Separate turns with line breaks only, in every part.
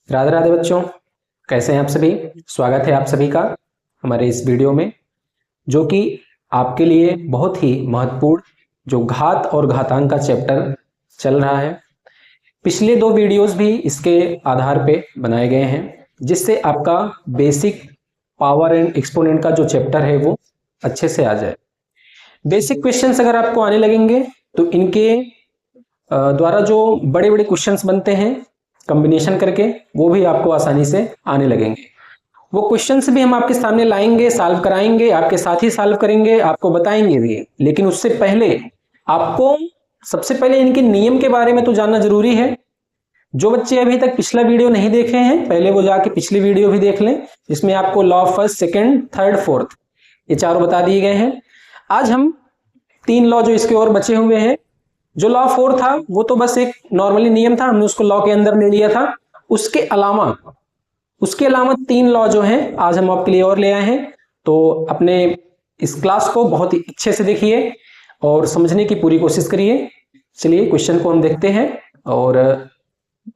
राधे राधे बच्चों, कैसे हैं आप सभी। स्वागत है आप सभी का हमारे इस वीडियो में, जो कि आपके लिए बहुत ही महत्वपूर्ण जो घात और घातांक का चैप्टर चल रहा है। पिछले दो वीडियोस भी इसके आधार पे बनाए गए हैं, जिससे आपका बेसिक पावर एंड एक्सपोनेंट का जो चैप्टर है वो अच्छे से आ जाए। बेसिक क्वेश्चंस अगर आपको आने लगेंगे तो इनके द्वारा जो बड़े बड़े क्वेश्चंस बनते हैं कॉम्बिनेशन करके, वो भी आपको आसानी से आने लगेंगे। वो क्वेश्चंस भी हम आपके सामने लाएंगे, सॉल्व कराएंगे, आपके साथ ही सॉल्व करेंगे, आपको बताएंगे भी। लेकिन उससे पहले आपको सबसे पहले इनके नियम के बारे में तो जानना जरूरी है। जो बच्चे अभी तक पिछला वीडियो नहीं देखे हैं, पहले वो जाके पिछली वीडियो भी देख लें, जिसमें आपको law first, second, third, fourth ये चारों बता दिए गए हैं। आज हम 3 लॉ जो इसके और बचे हुए हैं, जो लॉ 4 था वो तो बस एक नॉर्मली नियम था, हमने उसको लॉ के अंदर ले लिया था। उसके अलावा 3 लॉ जो हैं आज हम आपके लिए और ले आए हैं। तो अपने इस क्लास को बहुत ही अच्छे से देखिए और समझने की पूरी कोशिश करिए। चलिए क्वेश्चन को हम देखते हैं और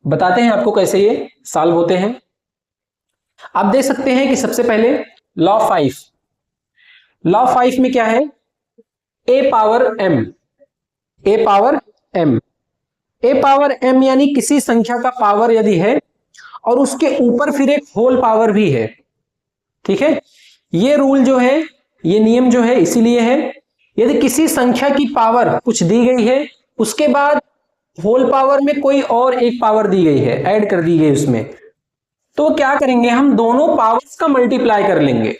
बताते हैं आपको कैसे ये सॉल्व होते हैं। आप देख सकते हैं कि सबसे पहले लॉ 5 में क्या है, ए पावर m यानी किसी संख्या का पावर यदि है और उसके ऊपर फिर एक होल पावर भी है। ठीक है, ये रूल जो है, ये नियम जो है इसीलिए है, यदि किसी संख्या की पावर कुछ दी गई है, उसके बाद होल पावर में कोई और एक पावर दी गई है, ऐड कर दी गई उसमें, तो क्या करेंगे, हम दोनों पावर्स का मल्टीप्लाई कर लेंगे।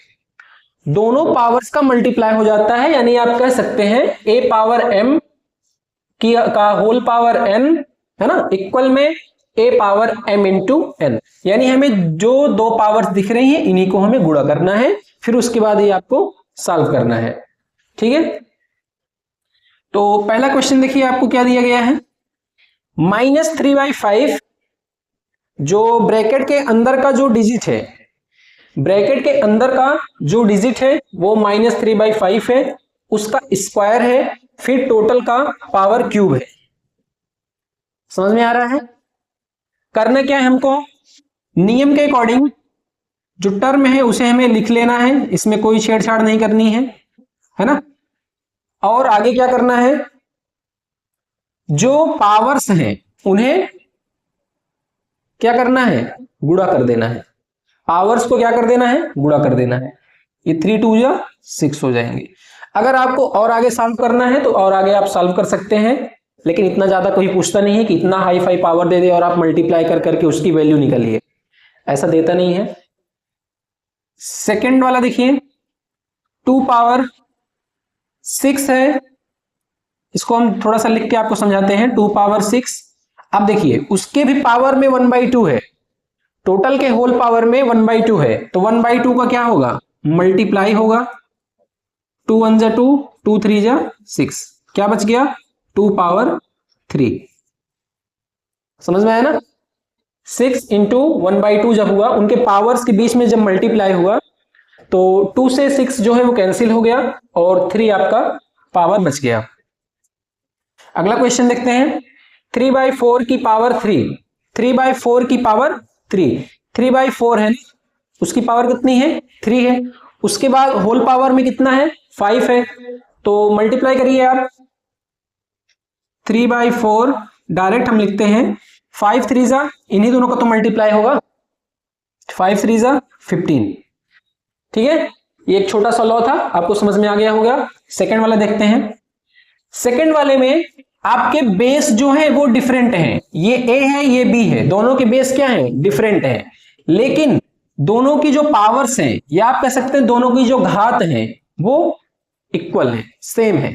दोनों पावर्स का मल्टीप्लाई हो जाता है, यानी आप कह सकते हैं a पावर m का होल पावर n है ना, इक्वल में a power m into n। यानी हमें जो दो पावर्स दिख रही हैं इन्हीं को हमें गुणा करना है, फिर उसके बाद ये आपको सॉल्व करना है। ठीक है, तो पहला क्वेश्चन देखिए आपको क्या दिया गया है, -3/5 जो ब्रैकेट के अंदर का जो डिजिट है, ब्रैकेट के अंदर का जो डिजिट है वो -3/5 है, उसका स्क्वायर है, फिर टोटल का पावर क्यूब है। समझ में आ रहा है। करना क्या है, हमको नियम के अकॉर्डिंग जो टर्म है उसे हमें लिख लेना है, इसमें कोई छेड़छाड़ नहीं करनी है ना। और आगे क्या करना है, जो पावर्स हैं उन्हें क्या करना है, गुणा कर देना है। पावर्स को क्या कर देना है, गुणा कर देना है। ये 3 2 जा 6 हो जाएंगे। अगर आपको और आगे सॉल्व करना है तो और आगे आप सॉल्व कर सकते हैं, लेकिन इतना ज्यादा कोई पूछता नहीं है कि इतना हाई फाई पावर दे दे और आप मल्टीप्लाई कर करके उसकी वैल्यू निकालिए, ऐसा देता नहीं है। सेकंड वाला देखिए, 2 पावर 6 है, इसको हम थोड़ा सा लिख के आपको समझाते हैं। 2 पावर 6, अब देखिए उसके भी पावर में 1/2 है, टोटल के होल पावर में 1/2 है, तो 1/2 का क्या होगा, मल्टीप्लाई होगा। 2 1 जा 2, 2 3 जा 6, क्या बच गया, 2 पावर 3। समझ में आया ना। 6 इंटू 1/2 जब हुआ, उनके पावर्स के बीच में जब मल्टीप्लाई हुआ तो 2 से 6 जो है वो कैंसिल हो गया और 3 आपका पावर बच गया। अगला क्वेश्चन देखते हैं, 3/4 की पावर 3, 3/4 की पावर 3, 3/4 है, उसकी पावर कितनी है, 3 है। उसके बाद होल पावर में कितना है, 5 है, तो मल्टीप्लाई करिए आप। 3/4 डायरेक्ट हम लिखते हैं, 5 3 जा, इन्हीं दोनों का तो मल्टीप्लाई होगा, 5 3 जा 15। ठीक है, ये एक छोटा सा लॉ था, आपको समझ में आ गया होगा। सेकंड वाला देखते हैं। सेकंड वाले में आपके बेस जो है वो डिफरेंट हैं, ये a है ये b है, दोनों के बेस क्या है, डिफरेंट है, लेकिन दोनों की जो पावर्स हैं, या आप कह सकते हैं दोनों की जो घात हैं वो इक्वल है, सेम है।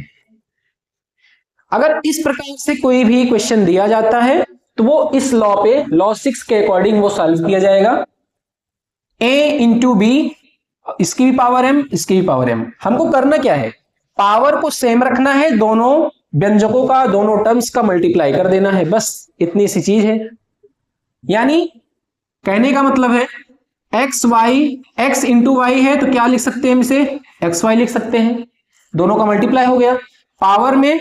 अगर इस प्रकार से कोई भी क्वेश्चन दिया जाता है तो वो इस लॉ पे, लॉ 6 के अकॉर्डिंग वो सॉल्व किया जाएगा। a इंटू बी, इसकी भी पावर m, इसकी भी पावर m। हमको करना क्या है, पावर को सेम रखना है, दोनों व्यंजकों का, दोनों टर्म्स का मल्टीप्लाई कर देना है, बस इतनी सी चीज है। यानी कहने का मतलब है x इंटू वाई है, तो क्या लिख सकते हैं हम इसे, xy लिख सकते हैं, दोनों का मल्टीप्लाई हो गया। पावर में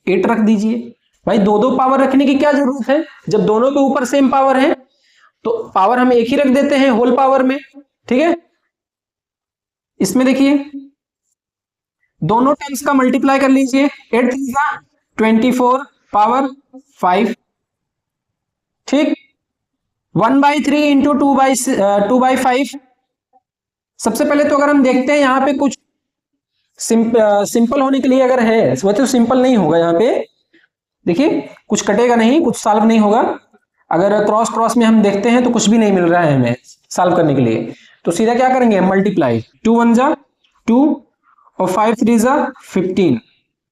8 रख दीजिए। भाई दो पावर रखने की क्या जरूरत है, जब दोनों के ऊपर सेम पावर है। तो पावर हम एक ही रख देते हैं होल पावर में, ठीक है। इसमें देखिए दोनों टर्म्स का मल्टीप्लाई कर लीजिए, 8 3 जा 24 पावर 5, ठीक। 1/3 इंटू 2/5। सबसे पहले तो अगर हम देखते हैं यहाँ पे कुछ सिंपल होने के लिए अगर है, वह तो सिंपल नहीं होगा। यहाँ पे देखिए कुछ कटेगा नहीं, कुछ सॉल्व नहीं होगा। अगर क्रॉस क्रॉस में हम देखते हैं तो कुछ भी नहीं मिल रहा है हमें सॉल्व करने के लिए, तो सीधा क्या करेंगे मल्टीप्लाई। 2 1 जा 2 और 5 3 जा 15,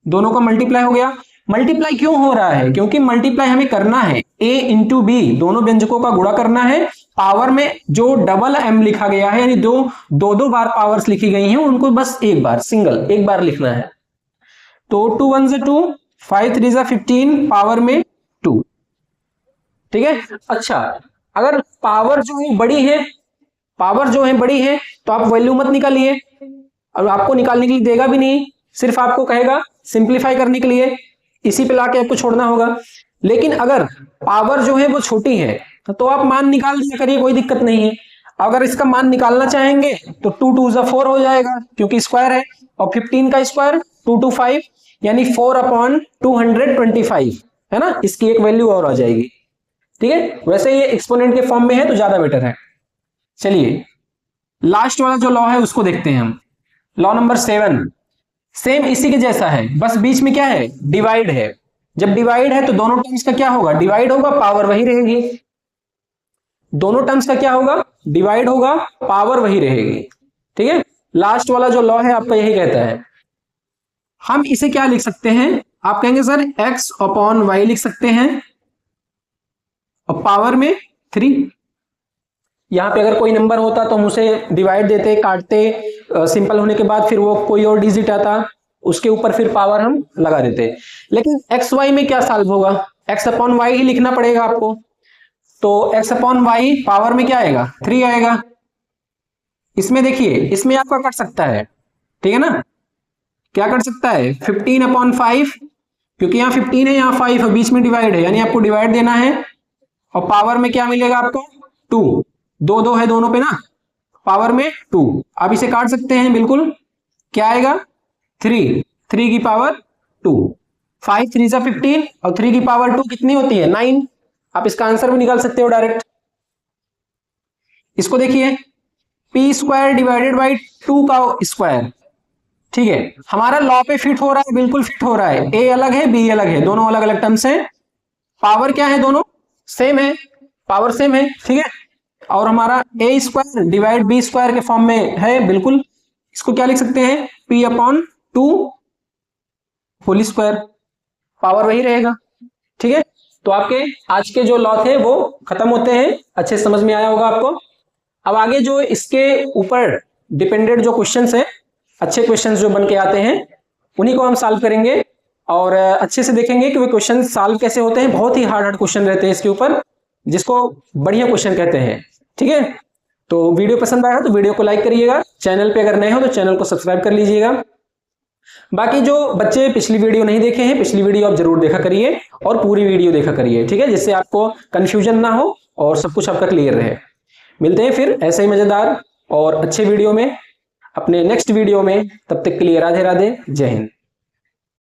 दोनों का मल्टीप्लाई हो गया। मल्टीप्लाई क्यों हो रहा है? क्योंकि मल्टीप्लाई हमें करना है a इंटू बी, दोनों व्यंजकों का गुणा करना है। पावर में जो डबल m लिखा गया है, यानी दो बार पावर्स लिखी गई हैं, उनको बस एक बार एक बार लिखना है। तो 2 1 जा 2 5 3 जा 15 पावर में 2, ठीक है। अच्छा, अगर पावर जो है बड़ी है तो आप वैल्यू मत निकालिए, और आपको निकालने के लिए देगा भी नहीं, सिर्फ आपको कहेगा सिंप्लीफाई करने के लिए, इसी पे लाके आपको छोड़ना होगा। लेकिन अगर पावर जो है वो छोटी है तो आप मान निकाल दिया करिए, कोई दिक्कत नहीं है। अगर इसका मान निकालना चाहेंगे तो 2 2 जा 4 हो जाएगा, क्योंकि स्क्वायर है, और 15 का स्क्वायर 2 2 5 यानी 4/225 है ना, इसकी एक वैल्यू और आ जाएगी, ठीक है। वैसे ये एक्सपोनेंट के फॉर्म में है तो ज्यादा बेटर है। चलिए लास्ट वाला जो लॉ है उसको देखते हैं हम, लॉ नंबर 7। सेम इसी के जैसा है, बस बीच में क्या है डिवाइड है। जब डिवाइड है तो दोनों टर्म्स का क्या होगा डिवाइड होगा, पावर वही रहेगी। दोनों टर्म्स का क्या होगा डिवाइड होगा, पावर वही रहेगी, ठीक है। लास्ट वाला जो लॉ है आपका यही कहता है। हम इसे क्या लिख सकते हैं, आप कहेंगे सर x/y लिख सकते हैं, और पावर में 3। यहां पे अगर कोई नंबर होता तो हम उसे डिवाइड देते, काटते, सिंपल होने के बाद फिर वो कोई और डिजिट आता, उसके ऊपर फिर पावर हम लगा देते। लेकिन एक्स वाई में क्या सॉल्व होगा, x/y ही लिखना पड़ेगा आपको। तो x/y पावर में क्या आएगा 3 आएगा। इसमें देखिए, इसमें आपका कट सकता है, ठीक है ना, क्या कट सकता है 15/5, क्योंकि यहाँ 15 है यहाँ 5 है, बीच में डिवाइड है, यानी आपको डिवाइड देना है। और पावर में क्या मिलेगा आपको 2, 2 2 है दोनों पे ना, पावर में 2। आप इसे काट सकते हैं बिल्कुल, क्या आएगा 3 की पावर 2, 5 3 जा 15 और 3 की पावर 2 कितनी होती है 9। आप इसका आंसर भी निकाल सकते हो डायरेक्ट। इसको देखिए p² डिवाइडेड बाई 2 का स्क्वायर, ठीक है। हमारा लॉ पे फिट हो रहा है, बिल्कुल फिट हो रहा है। a अलग है b अलग है, दोनों अलग अलग टर्म्स हैं। पावर क्या है दोनों सेम है, पावर सेम है, ठीक है। और हमारा a² डिवाइड b² के फॉर्म में है बिल्कुल। इसको क्या लिख सकते हैं p/2 होल स्क्वायर, पावर वही रहेगा, ठीक है। तो आपके आज के जो लॉ थे वो खत्म होते हैं, अच्छे समझ में आया होगा आपको। अब आगे जो इसके ऊपर डिपेंडेंट जो क्वेश्चंस हैं, अच्छे क्वेश्चंस जो बन के आते हैं, उन्हीं को हम सॉल्व करेंगे और अच्छे से देखेंगे कि वे क्वेश्चन सॉल्व कैसे होते हैं। बहुत ही हार्ड क्वेश्चन रहते हैं इसके ऊपर, जिसको बढ़िया क्वेश्चन कहते हैं, ठीक है। तो वीडियो पसंद आया तो वीडियो को लाइक करिएगा, चैनल पे अगर नए हो तो चैनल को सब्सक्राइब कर लीजिएगा। बाकी जो बच्चे पिछली वीडियो नहीं देखे हैं, पिछली वीडियो आप जरूर देखा करिए और पूरी वीडियो देखा करिए, ठीक है, जिससे आपको कंफ्यूजन ना हो और सब कुछ आपका क्लियर रहे। मिलते हैं फिर ऐसे ही मजेदार और अच्छे वीडियो में अपने नेक्स्ट वीडियो में, तब तक के लिए राधे राधे, जय हिंद।